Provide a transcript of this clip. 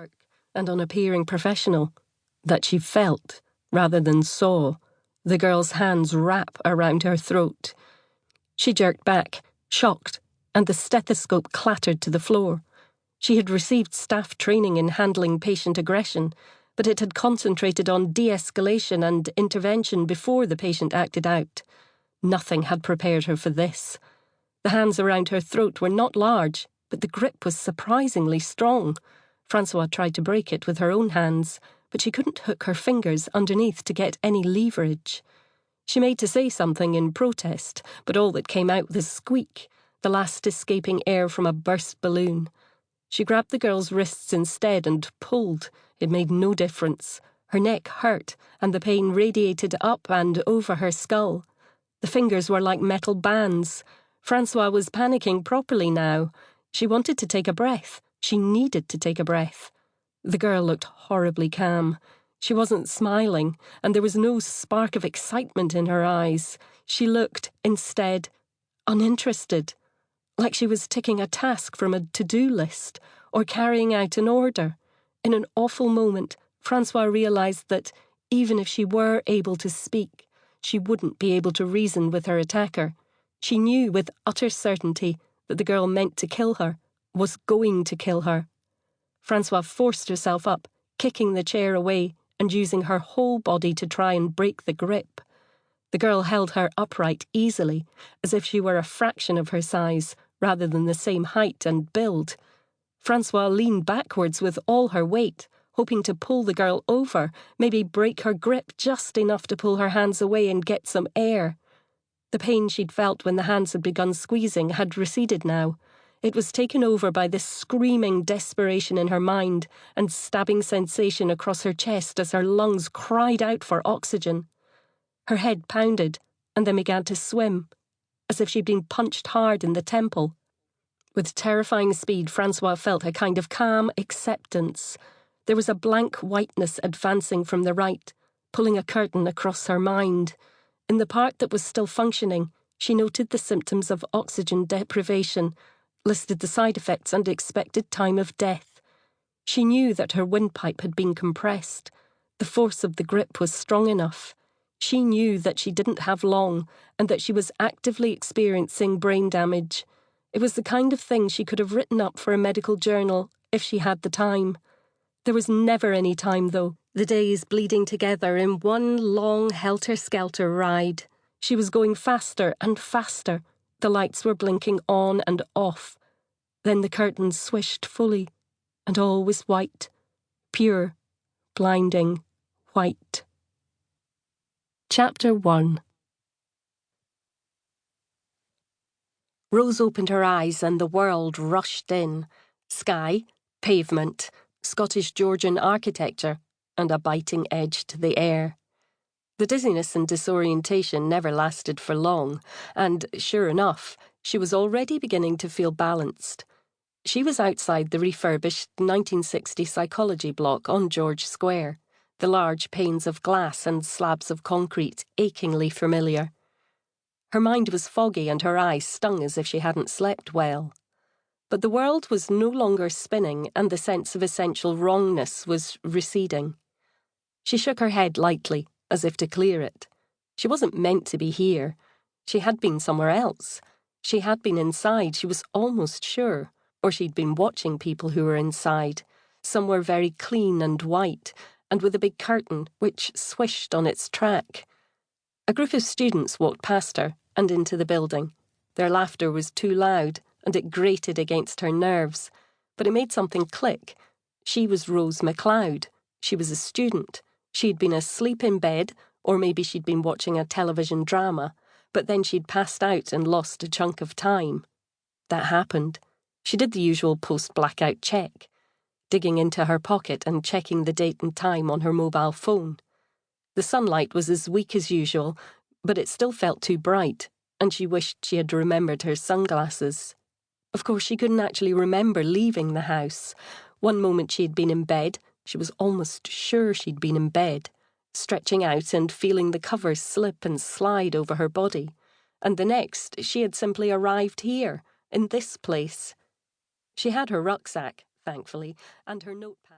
work and on appearing professional, that she felt, rather than saw, the girl's hands wrap around her throat. She jerked back, shocked, and the stethoscope clattered to the floor. She had received staff training in handling patient aggression, but it had concentrated on de-escalation and intervention before the patient acted out. Nothing had prepared her for this. The hands around her throat were not large, but the grip was surprisingly strong. Francois tried to break it with her own hands, but she couldn't hook her fingers underneath to get any leverage. She made to say something in protest, but all that came out was a squeak, the last escaping air from a burst balloon. She grabbed the girl's wrists instead and pulled. It made no difference. Her neck hurt, and the pain radiated up and over her skull. The fingers were like metal bands. Francois was panicking properly now. She wanted to take a breath. She needed to take a breath. The girl looked horribly calm. She wasn't smiling, and there was no spark of excitement in her eyes. She looked, instead, uninterested, like she was ticking a task from a to-do list or carrying out an order. In an awful moment, Francois realised that, even if she were able to speak, she wouldn't be able to reason with her attacker. She knew with utter certainty that the girl meant to kill her, was going to kill her. Francois forced herself up, kicking the chair away and using her whole body to try and break the grip. The girl held her upright easily, as if she were a fraction of her size, rather than the same height and build. Francois leaned backwards with all her weight, hoping to pull the girl over, maybe break her grip just enough to pull her hands away and get some air. The pain she'd felt when the hands had begun squeezing had receded now. It was taken over by this screaming desperation in her mind and stabbing sensation across her chest as her lungs cried out for oxygen. Her head pounded and then began to swim, as if she'd been punched hard in the temple. With terrifying speed, Francois felt a kind of calm acceptance. There was a blank whiteness advancing from the right, pulling a curtain across her mind. In the part that was still functioning, she noted the symptoms of oxygen deprivation, listed the side effects and expected time of death. She knew that her windpipe had been compressed. The force of the grip was strong enough. She knew that she didn't have long and that she was actively experiencing brain damage. It was the kind of thing she could have written up for a medical journal if she had the time. There was never any time, though, the days bleeding together in one long helter-skelter ride. She was going faster and faster. The lights were blinking on and off. Then the curtains swished fully, and all was white. Pure, blinding white. Chapter 1. Rose opened her eyes and the world rushed in. Sky, pavement, Scottish-Georgian architecture, and a biting edge to the air. The dizziness and disorientation never lasted for long, and, sure enough, she was already beginning to feel balanced. She was outside the refurbished 1960 psychology block on George Square, the large panes of glass and slabs of concrete achingly familiar. Her mind was foggy and her eyes stung as if she hadn't slept well. But the world was no longer spinning and the sense of essential wrongness was receding. She shook her head lightly, as if to clear it. She wasn't meant to be here. She had been somewhere else. She had been inside, she was almost sure, or she'd been watching people who were inside, somewhere very clean and white, and with a big curtain which swished on its track. A group of students walked past her and into the building. Their laughter was too loud, and it grated against her nerves, but it made something click. She was Rose MacLeod. She was a student. She'd been asleep in bed, or maybe she'd been watching a television drama, but then she'd passed out and lost a chunk of time. That happened. She did the usual post-blackout check, digging into her pocket and checking the date and time on her mobile phone. The sunlight was as weak as usual, but it still felt too bright, and she wished she had remembered her sunglasses. Of course, she couldn't actually remember leaving the house. One moment she had been in bed, she was almost sure she'd been in bed, stretching out and feeling the covers slip and slide over her body. And the next, she had simply arrived here, in this place. She had her rucksack, thankfully, and her notepad.